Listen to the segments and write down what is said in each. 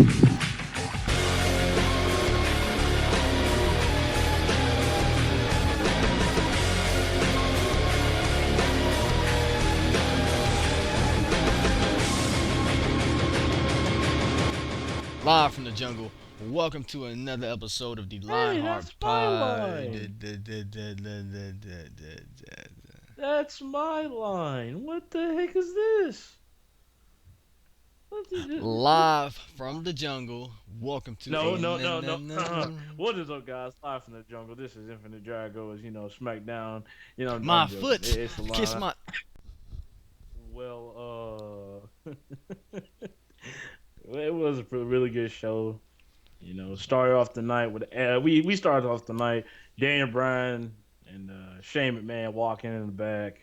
Live from the jungle. Welcome to another episode of the Lionheart that's my Pod. line. That's my line. What the heck is this? Live from the jungle. Welcome to No, a no, no, no. What is up, guys? Live from the jungle. This is Infinite Dragos. SmackDown. my I'm joking. foot. It's a Kiss line. my. Well, it was a really good show. Started off the night with we started off the night Daniel Bryan and Shane McMahon walking in the back,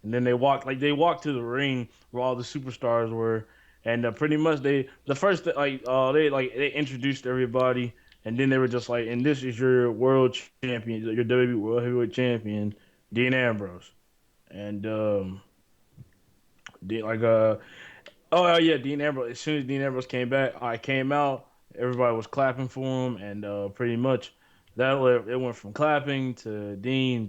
and then they walked to the ring where all the superstars were, and pretty much they introduced everybody, and then they were just like, and this is your world champion, your WWE World Heavyweight Champion, Dean Ambrose, and Dean, oh yeah, Dean Ambrose. As soon as Dean Ambrose came back, I came out. Everybody was clapping for him, and pretty much it went from clapping to Dean.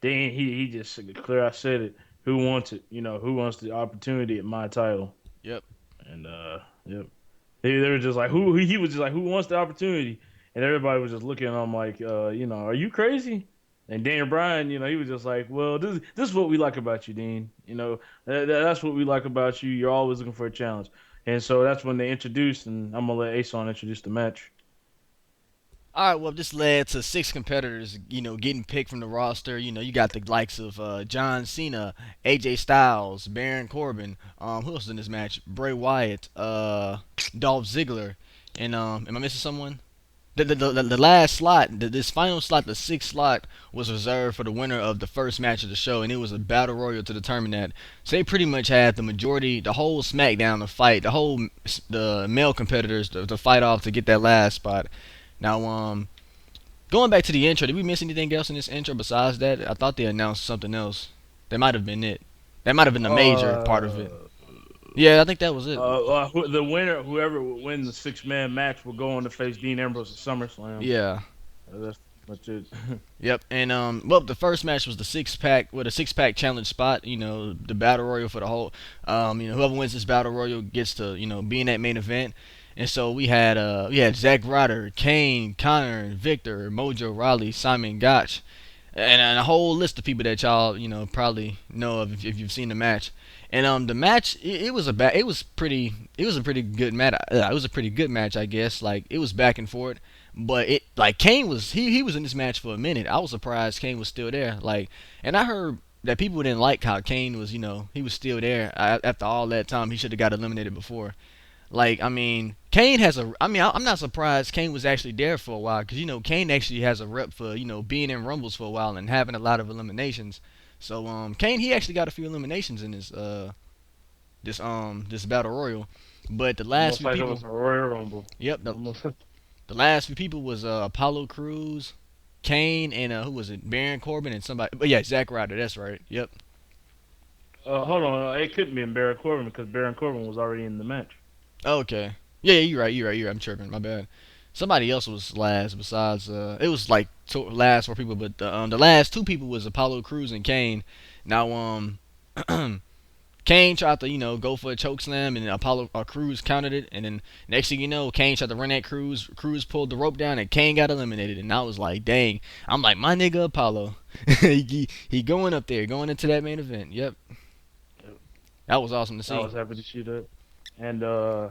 He just clear. I said it. Who wants it? Who wants the opportunity at my title? Yep. And yep. They were just like who he was just like who wants the opportunity? And everybody was just looking at him like are you crazy? And Daniel Bryan, he was just like, well, this is what we like about you, Dean. That's what we like about you. You're always looking for a challenge. And so that's when they introduced, and I'm gonna let Ason introduce the match. All right, well, this led to 6 competitors, getting picked from the roster. You got the likes of John Cena, AJ Styles, Baron Corbin. Who else is in this match? Bray Wyatt, Dolph Ziggler, and am I missing someone? The last slot, this final slot, the sixth slot, was reserved for the winner of the first match of the show, and it was a battle royal to determine that. So they pretty much had the majority, the whole SmackDown to fight, the male competitors to fight off to get that last spot. Now, going back to the intro, did we miss anything else in this intro besides that? I thought they announced something else. That might have been it. That might have been the major part of it. Yeah, I think that was it. The winner, whoever would win the 6-man match, will go on to face Dean Ambrose at SummerSlam. Yeah. That's it. Yep, and well, the first match was the 6-pack with a 6-pack challenge spot. The battle royal for the whole. Whoever wins this battle royal gets to be in that main event. And so we had Zack, Ryder, Kane, Connor, Victor, Mojo, Rawley, Simon Gotch, and a whole list of people that y'all probably know of if you've seen the match. And the match it was a pretty good match. It was a pretty good match, I guess. Like, it was back and forth, but Kane was he was in this match for a minute. I was surprised Kane was still there. And I heard that people didn't like how Kane was he was still there after all that time. He should have got eliminated before. Kane has I'm not surprised Kane was actually there for a while, because Kane actually has a rep for being in Rumbles for a while and having a lot of eliminations. So Kane, he actually got a few eliminations in this battle royal, but the last few people. Was a Royal Rumble. Yep. The last few people was Apollo Crews, Kane, and who was it? Baron Corbin and somebody. But yeah, Zack Ryder. That's right. Yep. Hold on, it couldn't be Baron Corbin because Baron Corbin was already in the match. Okay. Yeah, you're right. I'm tripping. My bad. Somebody else was last besides. It was like last 4 people, but the last 2 people was Apollo Crews and Kane. Now Kane tried to go for a choke slam, and Apollo Crews countered it, and then next thing you know, Kane tried to run at Crews. Crews pulled the rope down, and Kane got eliminated. And I was like, dang. I'm like, my nigga Apollo, he going up there, going into that main event. Yep. That was awesome to see. I was happy to see that. And I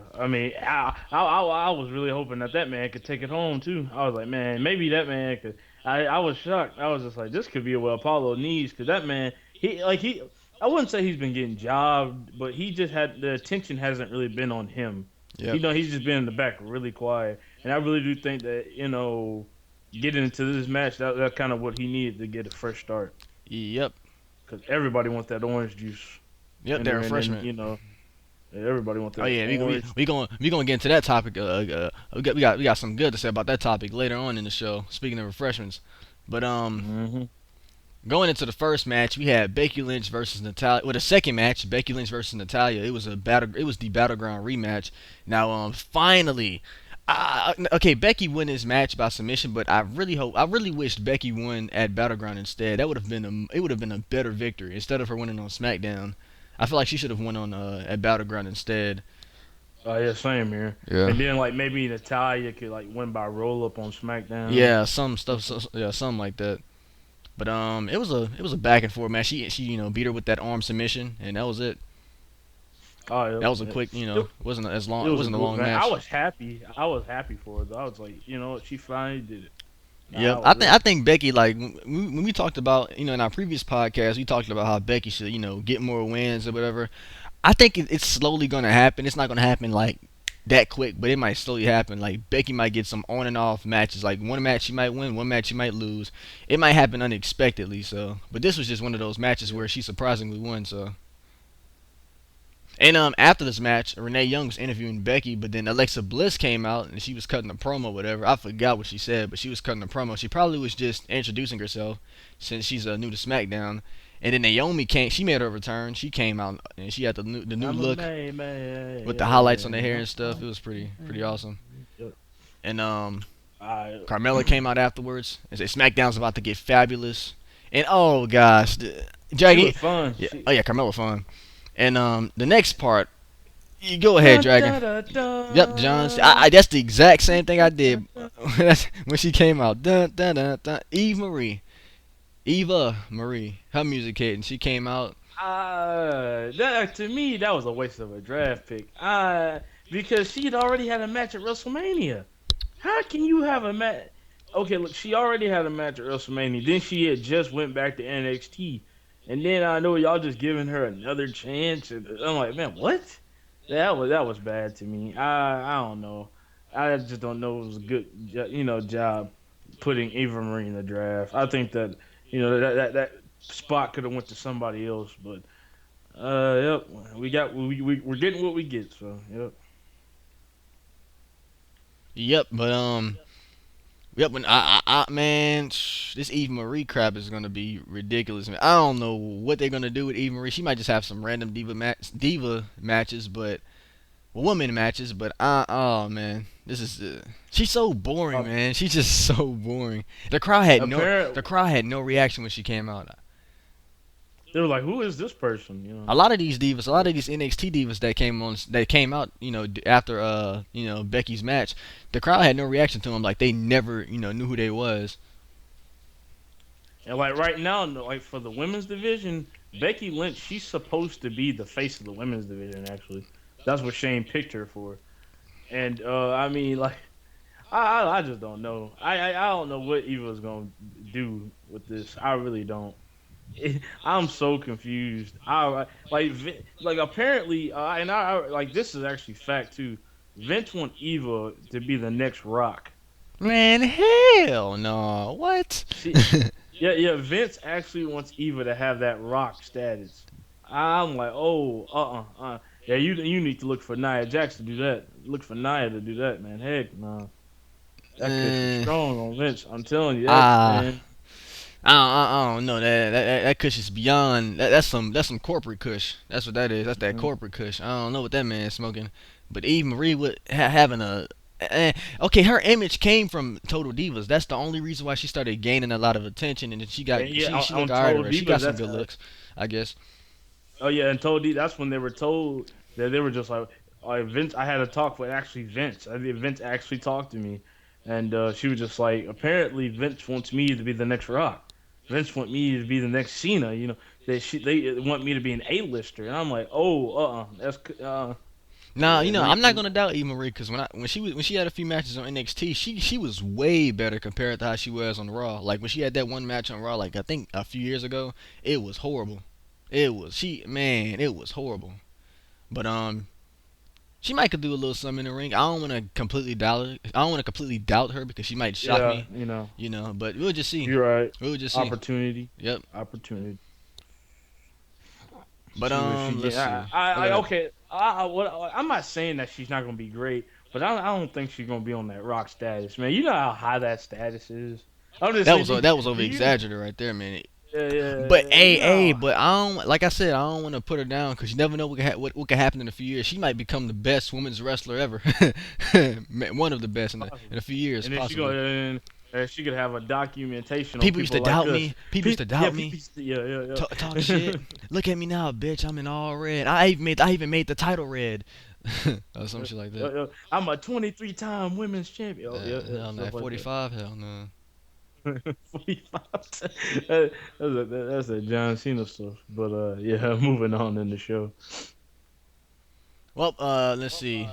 was really hoping that man could take it home too. I was like, man, maybe that man could. I was shocked. I was just like, this could be what Apollo needs, because that man, I wouldn't say he's been getting jobbed, but he just had the attention hasn't really been on him. Yep. He's just been in the back really quiet, and I really do think that getting into this match, that's kind of what he needed to get a fresh start. Yep. Because everybody wants that orange juice. Yep, that refreshment. Everybody wants that. Oh yeah, we gonna get into that topic. We got some good to say about that topic later on in the show. Speaking of refreshments, but Going into the first match, we had Becky Lynch versus Natalya. Well, the second match, Becky Lynch versus Natalya. It was a battle. It was the battleground rematch. Now, finally, okay, Becky won this match by submission, but I really wished Becky won at Battleground instead. That would have been it would have been a better victory instead of her winning on SmackDown. I feel like she should have won on at Battleground instead. Oh yeah, same here. Yeah. And then like maybe Natalya could like win by roll up on SmackDown. Yeah, some stuff. Yeah, something like that. But it was a back and forth match. She beat her with that arm submission, and that was it. Oh, That was a it, quick, it, it wasn't as long. it It was a wasn't a good long match. I match. was happy. I was happy for her. Though. I was like, you know what, she finally did it. Yep, Nah, I was I think Becky, like when we talked about in our previous podcast, we talked about how Becky should get more wins or whatever. I think it's slowly gonna happen. It's not gonna happen like that quick, but it might slowly happen. Like Becky might get some on and off matches. Like one match she might win, one match she might lose. It might happen unexpectedly. So, but this was just one of those matches yeah. where she surprisingly won. So. And after this match, Renee Young was interviewing Becky, but then Alexa Bliss came out and she was cutting a promo, whatever. I forgot what she said, but she was cutting a promo. She probably was just introducing herself since she's new to SmackDown. And then Naomi came. She made her return. She came out and she had the new I'm a look man, with the highlights on her hair and stuff. It was pretty awesome. Yep. And I, Carmella came out afterwards and said SmackDown's about to get fabulous. And oh gosh, she Dragon. was fun. Yeah, oh yeah, Carmella fun. And the next part, you go ahead, Dragon. Yep, John. That's the exact same thing I did when she came out. Dun, dun, dun, dun. Eva Marie, her music hit, and she came out. To me, that was a waste of a draft pick. Because she'd already had a match at WrestleMania. How can you have a match? Okay, look, she already had a match at WrestleMania. Then she had just went back to NXT. And then I know y'all just giving her another chance. And I'm like, man, what? That was bad to me. I don't know. I just don't know it was a good job putting Eva Marie in the draft. I think that that spot could have went to somebody else, but yep, we're getting what we get. So yep. Yep, but yep. When man, this Eva Marie crap is gonna be ridiculous. Man. I don't know what they're gonna do with Eva Marie. She might just have some random diva matches, but woman matches. But oh man, this is she's so boring, man. She's just so boring. The crowd had no reaction when she came out. They were like, "Who is this person?" A lot of these divas, a lot of these NXT divas that came out, after Becky's match, the crowd had no reaction to them, like they never, knew who they was. And like right now, like for the women's division, Becky Lynch, she's supposed to be the face of the women's division. Actually, that's what Shane picked her for. And I mean, like, I just don't know. I don't know what Eva's gonna do with this. I really don't. I'm so confused. I like apparently, and I like this is actually fact too. Vince want Eva to be the next Rock. Man, hell no. What? Yeah. Vince actually wants Eva to have that Rock status. I'm like, oh, yeah. You need to look for Nia Jax to do that. Look for Nia to do that, man. Heck, no. That could be strong on Vince. I'm telling you, that, man. I don't know that kush is beyond that's some corporate kush. That's what that is. That's that corporate kush. I don't know what that man is smoking, but Eve Marie with having a okay, her image came from Total Divas. That's the only reason why she started gaining a lot of attention, and then she looked alright. She got some good looks, I guess. Oh yeah, and Total Divas. That's when they were told that they were just like, Vince. I had a talk with actually Vince. I think Vince actually talked to me, and she was just like, apparently Vince wants me to be the next Rock. Vince want me to be the next Cena, they want me to be an A-lister, and I'm like, that's Nah, I'm not gonna doubt Eva Marie because when she had a few matches on NXT, she was way better compared to how she was on Raw. Like when she had that one match on Raw, like I think a few years ago, it was horrible. It was horrible. But she might could do a little something in the ring. I don't want to completely doubt her. I don't want to completely doubt her because she might shock me. But we'll just see. You're right. We'll just see. Opportunity. Yep. Opportunity. But let's see. Okay. I'm not saying that she's not gonna be great, but I don't think she's gonna be on that Rock status, man. You know how high that status is. I'm just that was over exaggerated right there, man. Yeah, But yeah, hey, no. but I don't like I said I don't want to put her down because you never know what could happen in a few years. She might become the best women's wrestler ever, one of the best in a few years And then possibly. she could have a documentation on People used to people like doubt us. me. People used to Yeah, doubt people, me. yeah, Talk yeah. shit. Look at me now, bitch. I'm in all red. I even made the title red, or some shit like that. I'm a 23-time women's champion. Oh, yeah, yeah, Hell no. stuff like that. 45. Hell no. 45. That's a John Cena stuff. But yeah, moving on in the show. Well, let's see.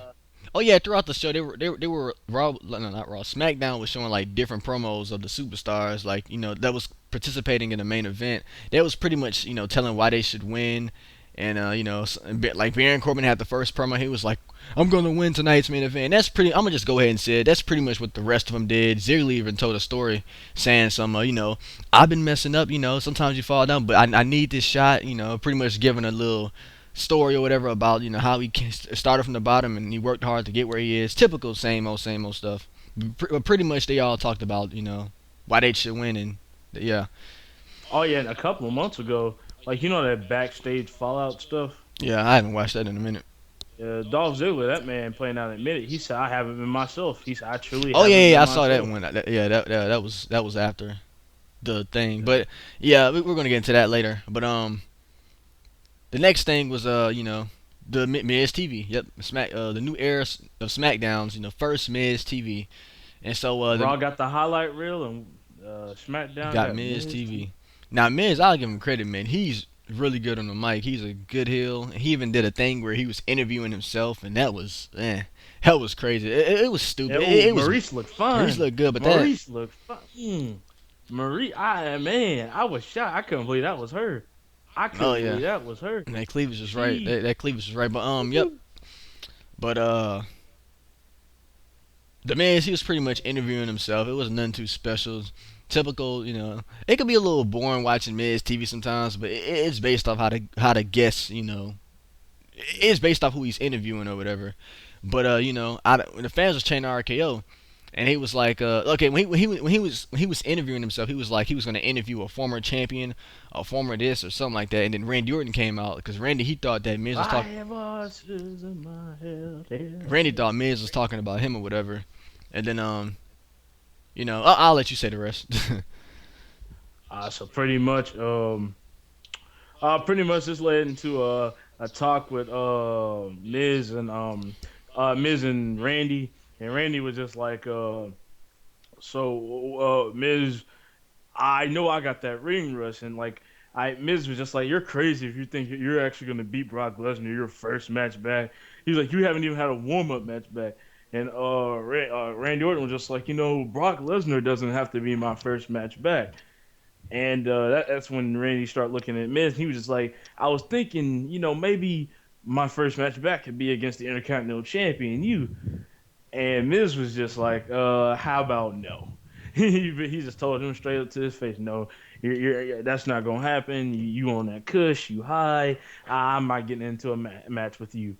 Oh yeah, throughout the show they were Raw, no, not Raw. SmackDown was showing like different promos of the superstars, like that was participating in the main event. That was pretty much telling why they should win, and like Baron Corbin had the first promo. He was like, "I'm gonna win tonight's main event." And that's pretty. I'm gonna just go ahead and say it. That's pretty much what the rest of them did. Ziggler even told a story saying I've been messing up. Sometimes you fall down, but I need this shot. Pretty much giving a little story or whatever about how he started from the bottom and he worked hard to get where he is. Typical same old stuff. Pretty much they all talked about why they should win and yeah, Oh yeah, and a couple of months ago, like that backstage fallout stuff. yeah. I haven't watched that in a minute. Dolph Ziggler, that man plain out admitted. He said, "I haven't been myself." He said, "I truly Oh yeah, haven't yeah, been I saw that myself." one. Yeah, that was after the thing. But yeah, we're gonna get into that later. But the next thing was the Miz TV. Yep, the new era of SmackDowns. First Miz TV, and so the Raw got the highlight reel, and SmackDown got got Miz Miz TV. TV. Now Miz, I'll give him credit, man. He's really good on the mic. He's a good heel. He even did a thing where he was interviewing himself, and that was crazy. It was Yeah, stupid. oh, It was Maurice looked Maurice fine. looked good, but that Maurice looked fine. Marie, I was shocked. I couldn't believe that was her. I oh couldn't yeah, believe that was her. that cleavage was right. She, That cleavage was right. But yep. But the man, he was pretty much interviewing himself. It was nothing too special. Typical, it could be a little boring watching Miz TV sometimes, but it's based off how the guests, it's based off who he's interviewing or whatever. But when the fans was chanting RKO, and he was like, okay, when he was interviewing himself, he was like he was gonna interview a former champion, a former this or something like that, and then Randy Orton came out because Randy he thought that Miz was I talking. have voices in my head. Randy thought Miz was talking about him or whatever, and then I'll let you say the rest. So pretty much this led into a talk with Miz and Randy, and Randy was just like Miz, I know I got that ring rust, and like Miz was just like, you're crazy if you think you're actually gonna beat Brock Lesnar your first match back. He's like, you haven't even had a warm up match back. And Randy Orton was just like, Brock Lesnar doesn't have to be my first match back. And that's when Randy started looking at Miz. He was just like, I was thinking, maybe my first match back could be against the Intercontinental Champion, you. And Miz was just like, how about no? He just told him straight up to his face, no, that's not gonna happen. You on that cush, you high. I'm not getting into a match with you.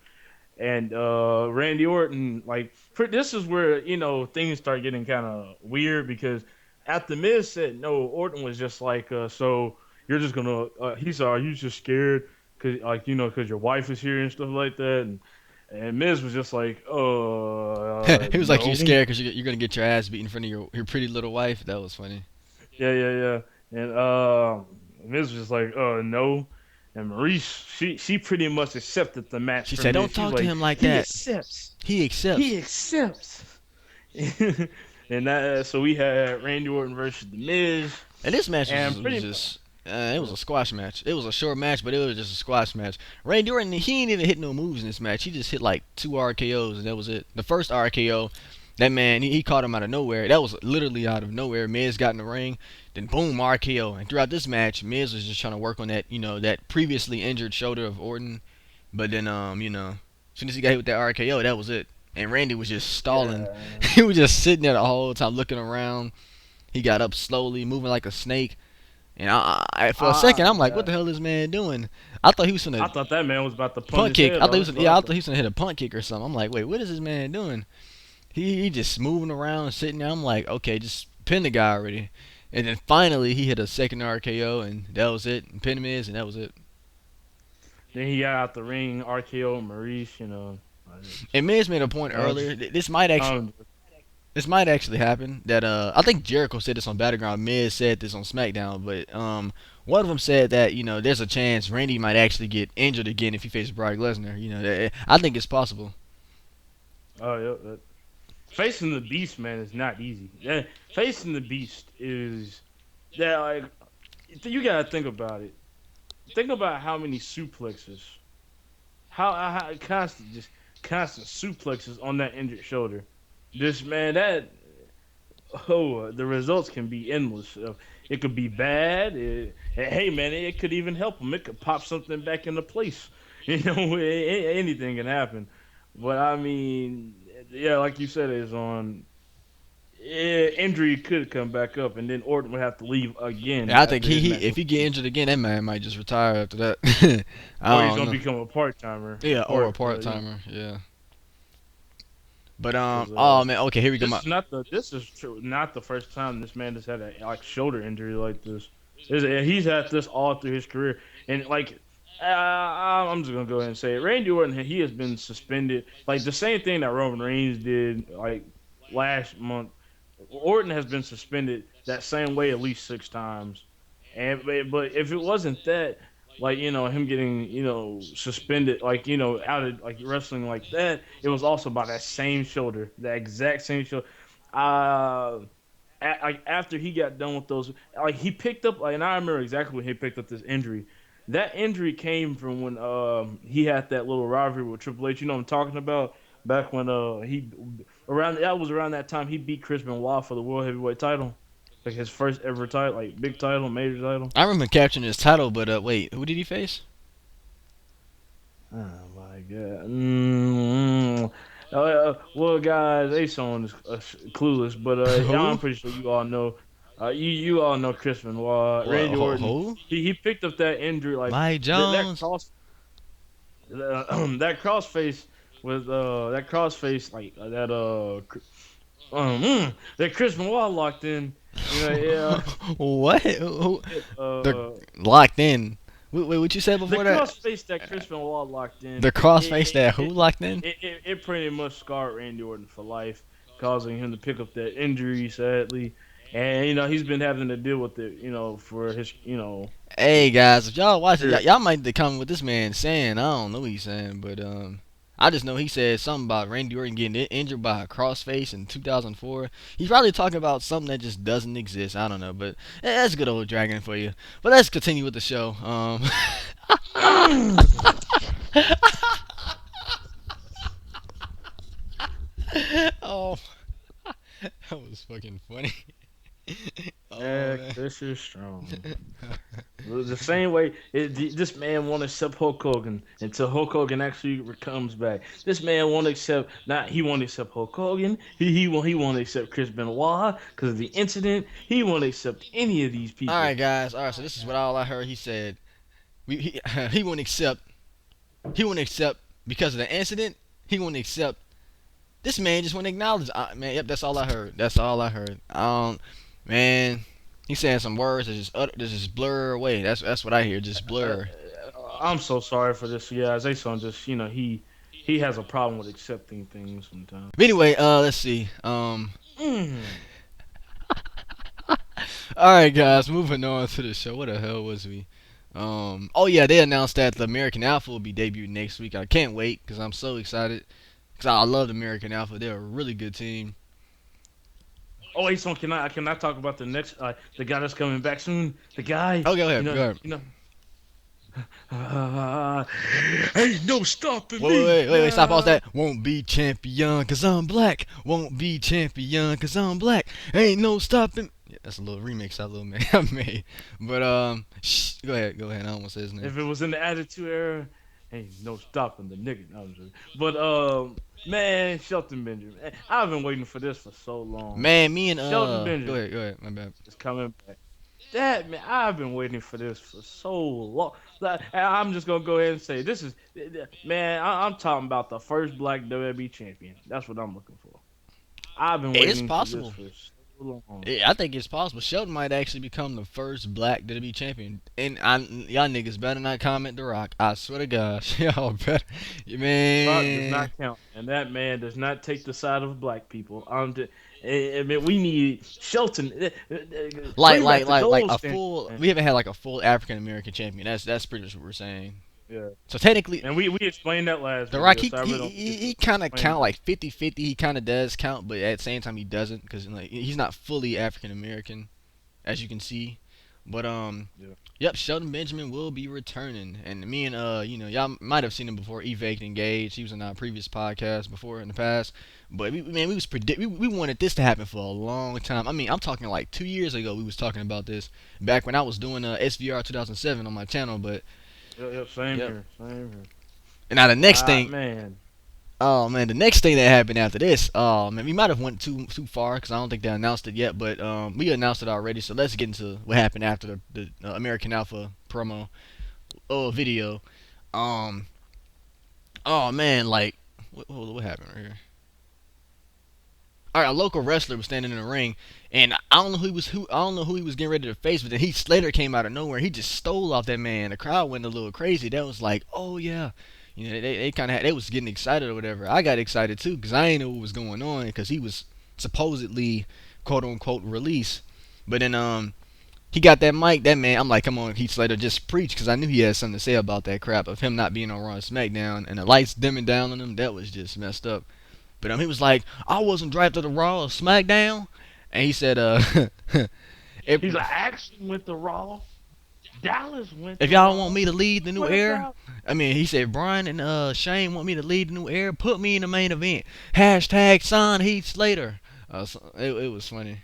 And Randy Orton, like, this is where things start getting kind of weird because after Miz said no, Orton was just like, so you're just gonna. He said, are you just scared because your wife is here and stuff like that? And Miz was just like, He was like, no. "You scared because you're gonna get your ass beat in front of your pretty little wife." That was funny. Yeah, yeah, yeah. And Miz was just like, no. And Maurice, she pretty much accepted the match She from said, Miz. "Don't She was talk to like, him like he that. accepts. He accepts." He accepts. And so we had Randy Orton versus The Miz. And this match And was pretty just. It was a squash match. It was a short match, but it was just a squash match. Randy Orton, he ain't even hit no moves in this match. He just hit like 2 RKOs, and that was it. The first RKO, that man, he caught him out of nowhere. That was literally out of nowhere. Miz got in the ring, then boom, RKO. And throughout this match, Miz was just trying to work on that, that previously injured shoulder of Orton. But then, as soon as he got hit with that RKO, that was it. And Randy was just stalling. yeah. He was just sitting there the whole time looking around. He got up slowly, moving like a snake. And for a second, I'm like, Yeah. what the hell is this man doing? I thought he was I gonna thought that man was about to punt punch his kick. head I thought he off. was, yeah, I thought he was gonna hit a punt kick or something. I'm like, wait, what is this man doing? He just moving around, sitting there. I'm like, okay, just pin the guy already. And then finally he hit a second RKO, and that was it. And pinned Miz, and that was it. Then he got out the ring, RKO Maurice, you know. And Miz made a point I earlier. just, um, This might actually happen. That I think Jericho said this on Battleground. Miz said this on SmackDown, but one of them said that there's a chance Randy might actually get injured again if he faces Brock Lesnar. I think it's possible. oh yeah, facing the Beast, man, is not easy. Yeah, facing the Beast is that like you gotta think about it. Think about how many suplexes, how constant suplexes on that injured shoulder. This man, the results can be endless. It could be bad. Hey man, it could even help him. It could pop something back into place. You know, anything can happen. But I mean, yeah, like you said, is on. Injury could come back up, and then Orton would have to leave again Yeah, I think after his he match, if he get injured again, that man might just retire after that. or I he's don't gonna know. become a part timer. Yeah, or a part You know, timer. Yeah. But 'cause, oh man, okay, here we go. this is not the first time this man has had a like shoulder injury like this. He's had this all through his career, and like I'm just gonna go ahead and say it. Randy Orton, he has been suspended, like the same thing that Roman Reigns did like last month. Orton has been suspended that same way at least 6 times, and but if it wasn't that, like him getting suspended, like out of like wrestling like that, it was also by that same shoulder, the exact same shoulder. Uh, like after he got done with those, like he picked up, like, and I remember exactly when he picked up this injury. That injury came from when he had that little rivalry with Triple H. You know what I'm talking about? Back when he around that time he beat Chris Benoit for the World Heavyweight title, like his first ever title, like big title, major title. I remember capturing his title, but wait, who did he face? Oh my god. Well, guys, Ason is clueless, but I'm Who? pretty sure you all know. You all know Chris Benoit, What? Randy Orton. Who? He picked up that injury like Mike that Jones. that crossface with that crossface like that Chris Benoit locked in. Yeah. What? Who? They're Uh, locked in. Wait, what you said the before that? crossface that Chris Benoit locked in. The crossface that who locked in? It pretty much scarred Randy Orton for life, causing him to pick up that injury sadly. And he's been having to deal with it, for his, Hey guys, if y'all watch it, sure. y'all might come with this man saying. I don't know what he's saying, but I just know he said something about Randy Orton getting injured by a crossface in 2004. He's probably talking about something that just doesn't exist. I don't know, but that's good old Dragon for you. But let's continue with the show. Oh, that was fucking funny. Oh man. This is strong. The same way this man won't accept Hulk Hogan until Hulk Hogan actually comes back. This man won't accept not he won't accept Hulk Hogan. He won't accept Chris Benoit because of the incident. He won't accept any of these All people. right, guys. All right, so this is what all I heard. He said he won't accept. He won't accept because of the incident. He won't accept. This man just won't acknowledge. Man, yep, that's all I heard. That's all I heard. Man, he's saying some words that just blur away. That's what I hear. Just Uh, blur. I'm so sorry for this. Yeah, Zason just he has a problem with accepting things sometimes. But anyway, let's see. Mm. All right, guys, moving on to the show. What the hell was we? Oh yeah, they announced that the American Alpha will be debuting next week. I can't wait because I'm so excited. Because I love the American Alpha. They're a really good team. Oh wait, so can I talk about the next the guy that's coming back soon? The guy, Oh, go ahead. Go ahead. Uh, ain't no stopping Wait, me. stop all that. Won't be champion cause I'm black. Won't be champion cause I'm black. Ain't no stopping. Yeah, that's a little remix I made. But go ahead. I don't want to say his name. If it was in the Attitude Era, ain't no stopping the nigga. No, I'm just- but man, Shelton Benjamin, I've been waiting for this for so long. Man, me and Shelton go Benjamin ahead. My bad. is coming back. That man, I've been waiting for this for so long. Like, I'm just gonna go ahead and say this is man. I'm talking about the first Black WWE champion. That's what I'm looking for. I've been It's waiting for possible. this. so long. Yeah, I think it's possible. Shelton might actually become the first black WWE champion. And y'all niggas better not comment The Rock. I swear to God, y'all better, Rock does man. not count, and that man does not take the side of black people. I mean, we need Shelton. Like, Bring back like, the like, like gold a standard, full. man. We haven't had like a full African American champion. That's pretty much what we're saying. Yeah, So technically, and we explained that last The Rock video, he so I really he don't he, need to he kind of explain count it. like 50-50. He kind of does count, but at the same time he doesn't because like he's not fully African American, as you can see. But Yeah. yep, Shelton Benjamin will be returning, and me and y'all might have seen him before. Eva engaged. He was in our previous podcast before in the past. But we wanted this to happen for a long time. I mean, I'm talking like 2 years ago. We was talking about this back when I was doing SVR 2007 on my channel. But Yep, same yep. here, same here. And now the next thing, Man, oh man, the next thing that happened after this, oh man, we might have went too far because I don't think they announced it yet, but we announced it already. So let's get into what happened after the American Alpha promo video. Um, oh man, like what happened right here? All right, a local wrestler was standing in the ring, and I don't know I don't know who he was getting ready to face, but then Heath Slater came out of nowhere. He just stole off that man. The crowd went a little crazy. That was like, oh yeah, they kind of they was getting excited or whatever. I got excited too because I didn't know what was going on because he was supposedly quote unquote released, but then he got that mic. That man, I'm like, come on, Heath Slater, just preach because I knew he had something to say about that crap of him not being on Raw SmackDown and the lights dimming down on him. That was just messed up. But he was like, I wasn't drafted to Raw or SmackDown, and he said, if he's like, actually went to Raw. Dallas went if to y'all want Raw. me to lead the new What era, about? I mean, he said Brian and Shane want me to lead the new era. Put me in the main event. Hashtag sign Heath Slater. It was funny.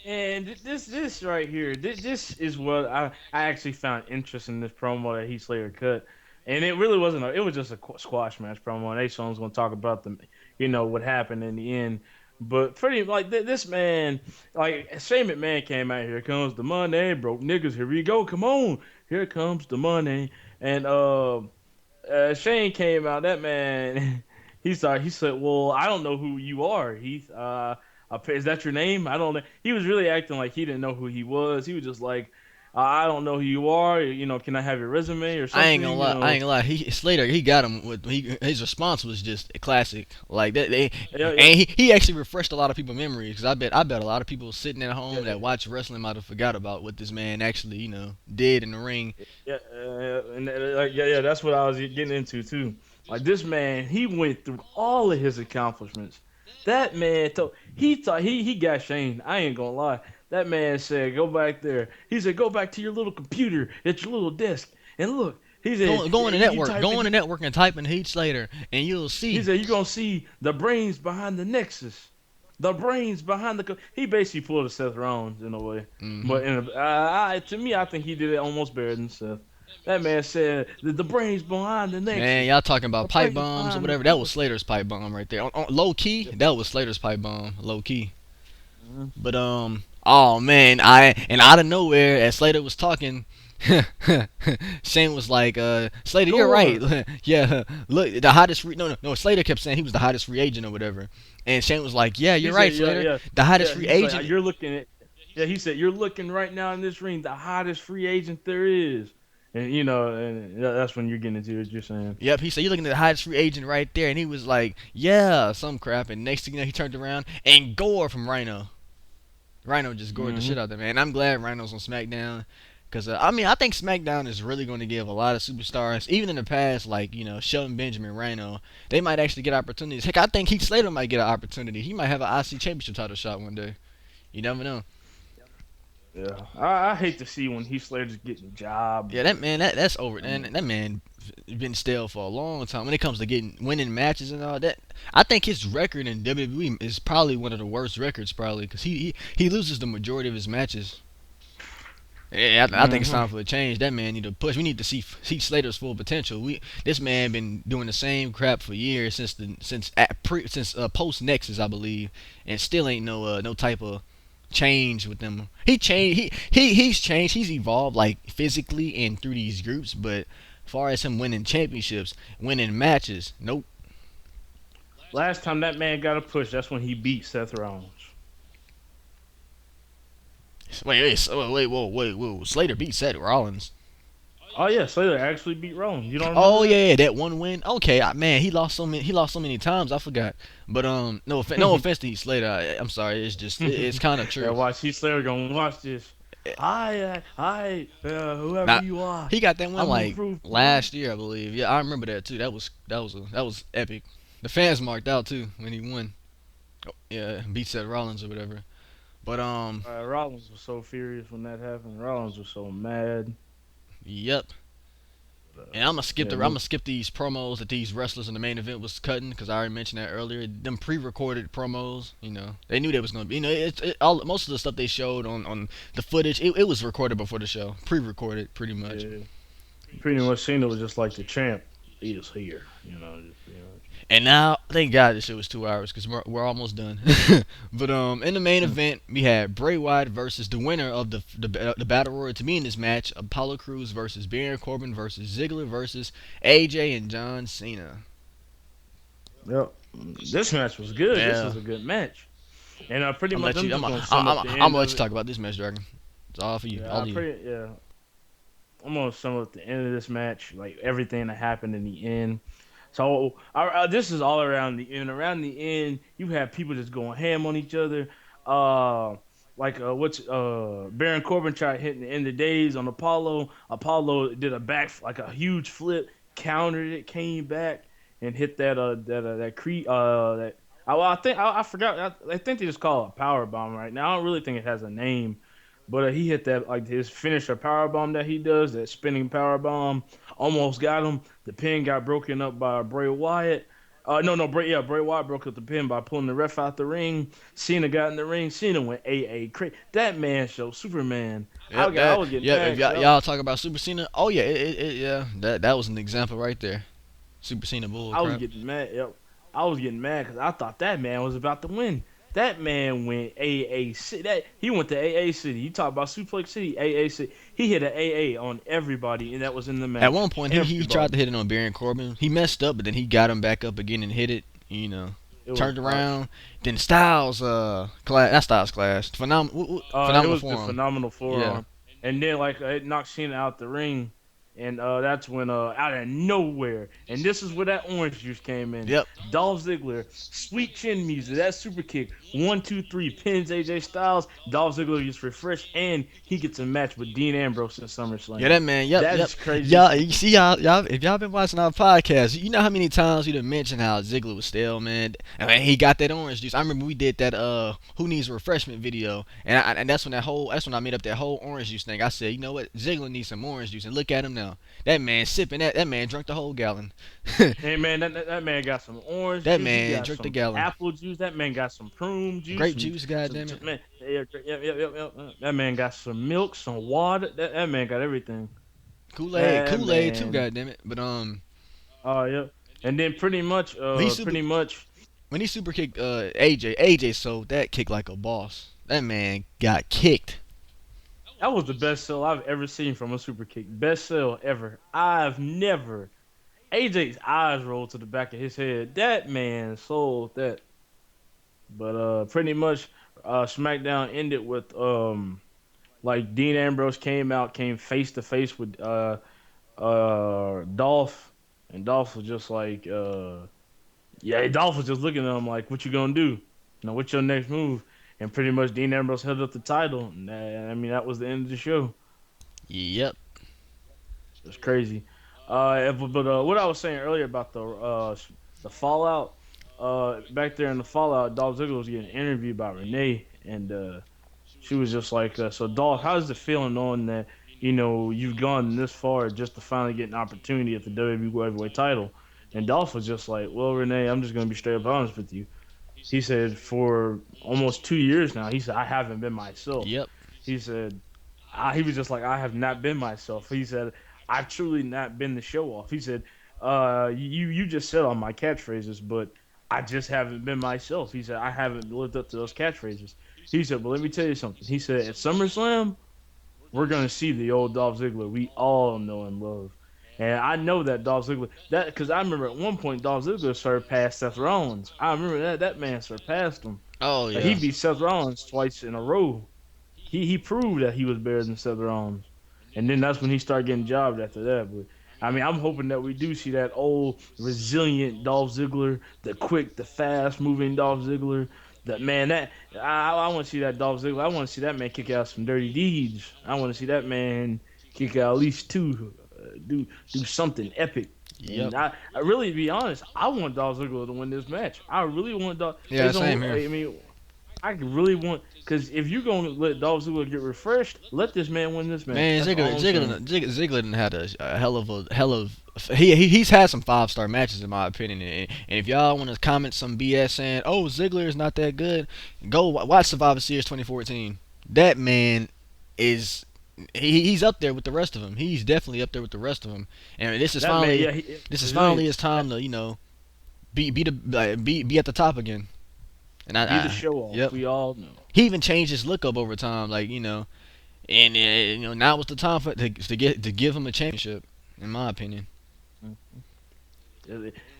And this right here, this is what I actually found interesting in this promo that Heath Slater cut, and it really wasn't. It was just a squash match promo, and H-Stone's going to talk about what happened in the end. But pretty like this man, like Shane McMahon came out. Here comes the money, broke niggas. Here we go. Come on, here comes the money. And Shane came out. That man, he said, "Well, I don't know who you are, Heath. Is that your name? I don't know." He was really acting like he didn't know who he was. He was just like, "I don't know who you are. Can I have your resume or I ain't something?" gonna lie. I ain't gonna lie. Slater, he got him with his response was just a classic. Like that, Yeah, yeah, and he actually refreshed a lot of people's memories because I bet a lot of people sitting at home yeah, that watch wrestling might have forgot about what this man actually did in the ring. yeah, and yeah. That's what I was getting into too. Like this man, he went through all of his accomplishments. That man, he thought he got Shane. I ain't gonna lie. That man said, "Go back there." He said, "Go back to your little computer at your little desk and look." He said, Go in the "You network, type go in." in the network and type in Heath Slater, and you'll He see. said, "You're gonna see the brains behind the Nexus, the brains behind the." He basically pulled a Seth Rollins in a way, Hmm. but to me, I think he did it almost better than Seth. That man said, "The brains behind the Man, Nexus, y'all talking the about pipe brains bombs or behind the whatever? That was Nexus." Slater's pipe bomb right there. Low key, that was Slater's pipe bomb. Low key. Mhm. But oh man, I and out of nowhere as Slater was talking, Shane was like, Slater, you're right. Sure. Yeah, look, the hottest free no, Slater kept saying he was the hottest free agent or whatever. And Shane was like, yeah, He you're right, said, "Yeah, Slater. yeah, The hottest yeah." free He's like, agent. "You're looking at." Yeah, he said, "You're looking right now in this ring, the hottest free agent there is." And that's when you're getting into what you're saying. Yep, he said you're looking at the hottest free agent right there, and he was like, yeah, some crap. And next thing you know, he turned around and Gore from Rhino. Rhino just gored the shit Hmm. out of that man. I'm glad Rhino's on SmackDown. Because, I mean, I think SmackDown is really going to give a lot of superstars, even in the past, like, Shelton Benjamin, Rhino, they might actually get opportunities. Heck, I think Heath Slater might get an opportunity. He might have an IC championship title shot one day. You never know. Yeah, I hate to see when Heath Slater's getting a job. Yeah, that man, that's over. I And mean, that man been stale for a long time. When it comes to winning matches and all that, I think his record in WWE is probably one of the worst records, probably, because he loses the majority of his matches. Yeah, I think it's hmm time for a change. That man need to push. We need to see Slater's full potential. This man been doing the same crap for years since post Nexus, I believe, and still ain't no type of change with them. He changed. He's changed. He's evolved like physically and through these groups, but as far as him winning championships, winning matches, nope. Last time that man got a push, that's when he beat Seth Rollins. Whoa. Slater beat Seth Rollins. Oh yeah, Slater actually beat Rollins. You don't remember Oh that? yeah, that one win. Okay, man, he lost so many times. I forgot. But no offense to Heath Slater. I'm sorry. It's just it's kind of Yeah, true. watch Heath Slater gonna watch this. Whoever Not you are, he got that win I'm gonna like prove you wrong. last year, I believe. Yeah, I remember that too. That was epic. The fans marked out too when he won. Oh, yeah, beat Seth Rollins or whatever. But Rollins was so furious when that happened. Rollins was so mad. yep. And Yeah, I'm gonna skip these promos that these wrestlers in the main event was cutting because I already mentioned that earlier. Them pre-recorded promos, they knew they was gonna be. All most of the stuff they showed on the footage, it was recorded before the show, pre-recorded pretty much. yeah. Pretty much Cena was just like the champ. He is here, just pretty much. And now, thank God this show was 2 hours because we're almost done. But in the main event, we had Bray Wyatt versus the winner of the battle royal to me in this match, Apollo Crews versus Baron Corbin versus Ziggler versus AJ and John Cena. Yep. This match was good. This Yeah, was a good match. And pretty I'm much let I'm you. just gonna sum up the I'm end gonna let of you it. talk about this match, Dragon. It's all for you, Yeah, all of you. I'm gonna sum up the end of this match, like everything that happened in the end. So this is all around the end. Around the end, you have people just going ham on each other. Uh, what's Baron Corbin tried hitting the end of days on Apollo. Apollo did a back like a huge flip, countered it, came back and hit that that I think I forgot. I think they just call it a power bomb right now. I don't really think it has a name. But he hit that like his finisher power bomb that he does, that spinning power bomb, almost got him. The pin got broken up by Bray Wyatt. Bray Wyatt broke up the pin by pulling the ref out the ring. Cena got in the ring. Cena went crazy. That man showed Superman. Yep, I that was getting yep. If mad. y'all talk about Super Cena, oh yeah, yeah, that was an example right there. Super Cena bull I was crap. getting mad. Yep. I was getting mad because I thought that man was about to win. That man went AA City. He went to AA City. You talk about Suplex City, AA City. He hit an AA on everybody, and that was in the At match. one point, he tried Everybody. to hit it on Baron Corbin. He messed up, but then he got him back up again and hit it. It was Turned nuts. around. Then Styles, class, not Styles class, It phenomenal was the forearm. phenomenal Yeah. forearm, and then like it knocked Cena out the ring, and that's when out of nowhere, and this is where that orange juice came in. Yep. Dolph Ziggler, sweet chin music, that super kick, 1, 2, 3, pins AJ Styles. Dolph Ziggler gets refreshed, and he gets a match with Dean Ambrose in Yeah, SummerSlam. that man. That Yep. is crazy. Y'all, you see y'all. If y'all been watching our podcast, you know how many times we done mentioned how Ziggler was stale, man. I mean, he got that orange juice. I remember we did that who needs a refreshment video, and that's when I made up that whole orange juice thing. I said, you know what, Ziggler needs some orange juice, and look at him now. That man sipping that. That man drank the whole gallon. Hey man, that man got some orange That juice. He man got drank the some gallon. apple juice. That man got some prune juice. Grape juice, goddamn it. Man, that man got some milk, some water. That man got everything. That Kool Aid too, man. goddamn it. But Oh yeah. And then when he super pretty much when he super kicked AJ sold that kick like a boss. That man got kicked. that was the best sell I've ever seen from a super kick. Best sell ever. I've never. AJ's eyes rolled to the back of his head. That man sold that. But pretty much SmackDown ended with like Dean Ambrose came face to face with Dolph, and Dolph was just like Dolph was just looking at him like, what you gonna do? What's your next move? And pretty much Dean Ambrose held up the title. And I mean, that was the end of the show. Yep. It was crazy. But what I was saying earlier about the Fallout, back there in the Fallout, Dolph Ziggler was getting interviewed by Renee, and she was just like, "So Dolph, how's it feeling knowing that you've gone this far just to finally get an opportunity at the WWE Heavyweight Title?" And Dolph was just like, "Well, Renee, I'm just gonna be straight up honest with you." He said, "For almost 2 years now, he said I haven't been myself." Yep. He said, he was just like, I have not been myself. He said, I've truly not been the show off. He said, you just said all my catchphrases, but I just haven't been myself. He said, I haven't lived up to those catchphrases. He said, but let me tell you something. He said, at SummerSlam, we're going to see the old Dolph Ziggler we all know and love. And I know that Dolph Ziggler, because I remember at one point Dolph Ziggler surpassed Seth Rollins. I remember that man surpassed him. Oh Like, he yeah. beat Seth Rollins twice in a row. he proved that he was better than Seth Rollins, and then that's when he started getting jobbed after that. But I mean, I'm hoping that we do see that old resilient Dolph Ziggler, the quick, the fast moving Dolph Ziggler. That man, that I want to see that Dolph Ziggler. I want to see that man kick out some dirty deeds. I want to see that man kick out at least two, do something epic. Yep. And I really, to be honest, I want Dolph Ziggler to win this match. I really want Dolph. Yeah, same here. I mean, I really want, because if you're gonna let Dolph Ziggler get refreshed, let this man win this match. Man, That's all I'm saying. Ziggler didn't had a hell of he's had some 5-star matches in my opinion. And if y'all want to comment some BS saying, oh, Ziggler is not that good, go watch Survivor Series 2014. That man is he's up there with the rest of them. He's definitely up there with the rest of them. And this is That finally man, yeah, this is finally his time to be at the top again. And be the show off. Yep. We all know. He even changed his look up over time, like and now was the time for to give him a championship, in my opinion.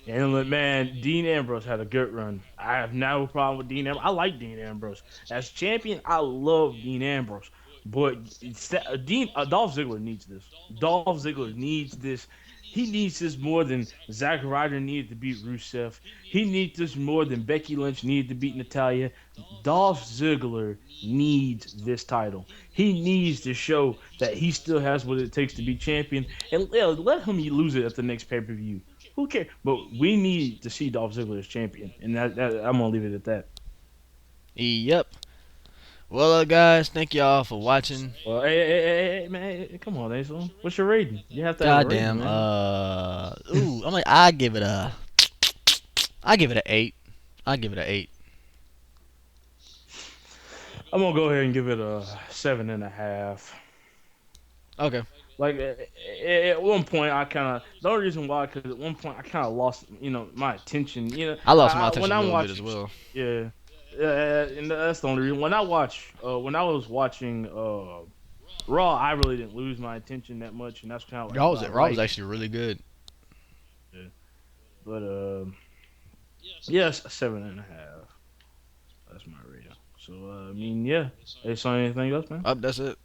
And man, Dean Ambrose had a good run. I have no problem with Dean Ambrose. I like Dean Ambrose as champion. I love Dean Ambrose, but Dolph Ziggler needs this. Dolph Ziggler needs this. He needs this more than Zack Ryder needed to beat Rusev. He needs this more than Becky Lynch needed to beat Natalya. Dolph Ziggler needs this title. He needs to show that he still has what it takes to be champion. And let him lose it at the next pay-per-view. Who cares? But we need to see Dolph Ziggler as champion. And that I'm going to leave it at that. Yep. Well, guys, thank y'all for watching. Well, hey, man, come on, Ace. What's your rating? You have to have Goddamn. a rating, man. I give it an 8. I give it an 8. I'm gonna go ahead and give it a 7.5. Okay. Like at one point, the only reason why, because at one point I kind of lost, my attention. I lost my attention when a I little watched, bit as well. Yeah. And that's the only reason. When I was watching Raw, I really didn't lose my attention that much, and that's kind of like Raw was actually really good. Yeah. But yes, 7.5. That's my rating. So I mean, yeah. Hey, so anything else, man? That's it.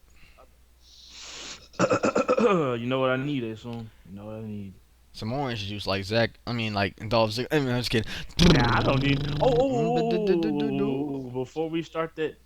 You know what I need, Ason? You know what I need? Some orange juice, like Zack. I mean, like Dolph Ziggler. I mean, I'm just kidding. Nah, I don't need. Before we start that,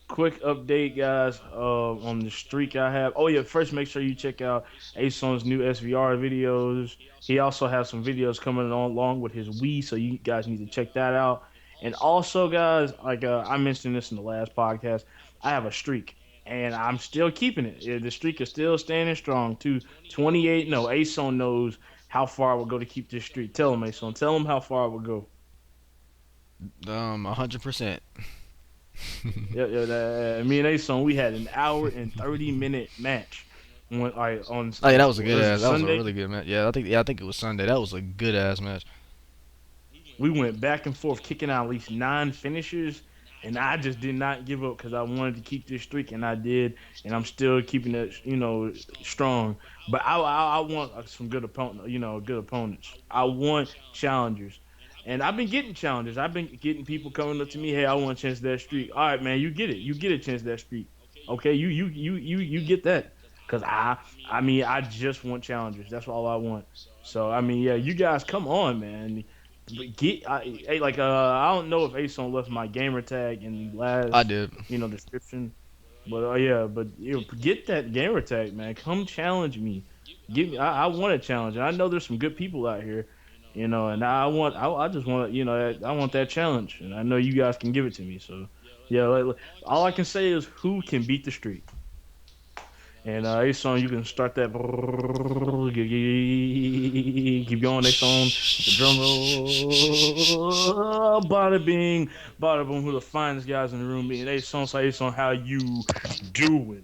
quick update, guys. On the streak I have. Oh yeah, first make sure you check out Ason's new SVR videos. He also has some videos coming on along with his Wii, so you guys need to check that out. And also, guys, like I mentioned this in the last podcast, I have a streak. And I'm still keeping it. Yeah, the streak is still standing strong. 28. No, Ason knows how far I would go to keep this streak. Tell him, Ason. Tell him how far I would go. 100%. Yeah. Me and Ason, we had an hour and 30-minute match. On Oh yeah, that was a good ass. That was a Sunday? really good match. Yeah, I think it was Sunday. That was a good ass match. We went back and forth, kicking out at least 9 finishers. And I just did not give up because I wanted to keep this streak, and I did, and I'm still keeping it, strong. But I want some good opponents. I want challengers, and I've been getting challengers. I've been getting people coming up to me, hey, I want a chance at that streak. All right, man, you get it. You get a chance at that streak. Okay, you get that. Cause I just want challengers. That's all I want. So I mean, yeah, you guys come on, man. I don't know if Ason left my gamer tag in the last I did. Description, but get that gamer tag, man. Come challenge me. I want a challenge. I know there's some good people out here, and I just want I want that challenge, and I know you guys can give it to me. So yeah, all I can say is who can beat the streak. And Ason, you can start that. Keep going, Ason. The drum roll. Bada bing, bada boom. Who are the finest guys in the room? And Ason, how you doing?